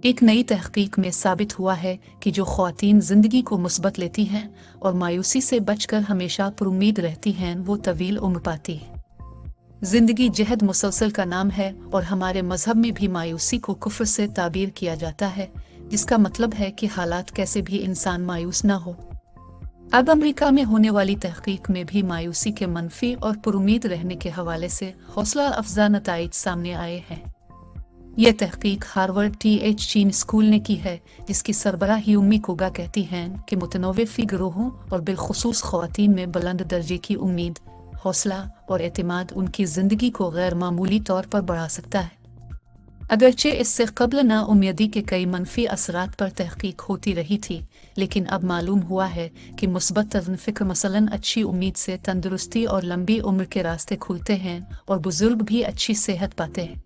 एक नई तहकीक में साबित हुआ है कि जो ख़वातीन ज़िंदगी को मुस्बत लेती हैं और मायूसी से बचकर हमेशा पुरुम्मीद रहती हैं वो तवील उम्र पाती हैं। ज़िंदगी जहद मुसलसल का नाम है और हमारे मज़हब में भी मायूसी को कुफ्र से ताबीर किया जाता है, जिसका मतलब है कि हालात कैसे भी इंसान मायूस ना हो। अब अमेरिका में होने वाली तहकीक में भी मायूसी के मनफी और पुरुम्मीद रहने के हवाले से हौसला अफजा नताइज सामने आए हैं। यह तहकीक हार्वर्ड चीन स्कूल ने की है, जिसकी सरबराह यूमी कोगा कहती हैं कि मुतनव्वे गिरोहों और बिलखुसूस ख़वातीन में बुलंद दर्जे की उम्मीद, हौसला और एतमाद उनकी ज़िंदगी को गैर मामूली तौर पर बढ़ा सकता है। अगरचे इससे कबल नाउम्मीदी के कई मनफी असरात पर तहकीक होती रही थी, लेकिन अब मालूम हुआ है कि मुस्बत तज़्न-फ़िक्र मसलन अच्छी उम्मीद से तंदुरुस्ती और लंबी उम्र के रास्ते खुलते हैं और बुजुर्ग भी अच्छी सेहत पाते हैं।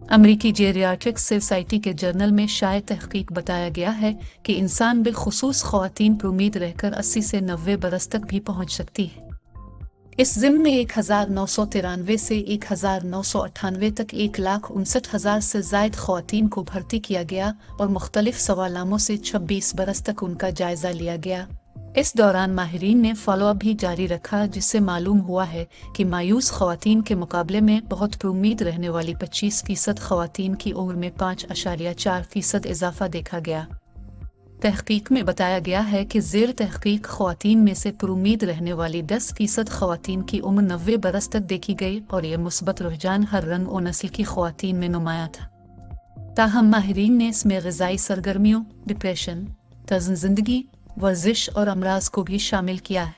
अमरीकी जेरियाट्रिक्स सोसाइटी के जर्नल में शाये तहकीक बताया गया है कि इंसान बिलखुसूस ख़वातीन पर उम्मीद रहकर 80 से 90 बरस तक भी पहुँच सकती है। इस ज़िम्न में 1993 से 1998 तक 1,59,000 से ज़ायद ख़वातीन को भर्ती किया गया और मुख्तलिफ सवालामों से 26 बरस तक उनका जायज़ा लिया गया। इस दौरान माहिरीन ने फॉलोअप भी जारी रखा, जिससे मालूम हुआ है कि मायूस ख़वातीन के मुकाबले में बहुत पुरुम्मीद रहने वाली 25% ख़वातीन की उम्र में 5.4% इजाफा देखा गया। तहकीक में बताया गया है कि ज़ेर तहकीक ख़वातीन में से पुरुम्मीद रहने वाली 10% ख़वातीन की उम्र 90 बरस तक देखी गई और यह मुस्बत रुझान हर रंग और नस्ल की ख़वातीन में नुमाया था। ताहम माहिरीन ने इसमें ग़िज़ाई सरगर्मियों, डिप्रेशन, तज़्न ज़िंदगी, वर्जिश और अमराज को भी शामिल किया है।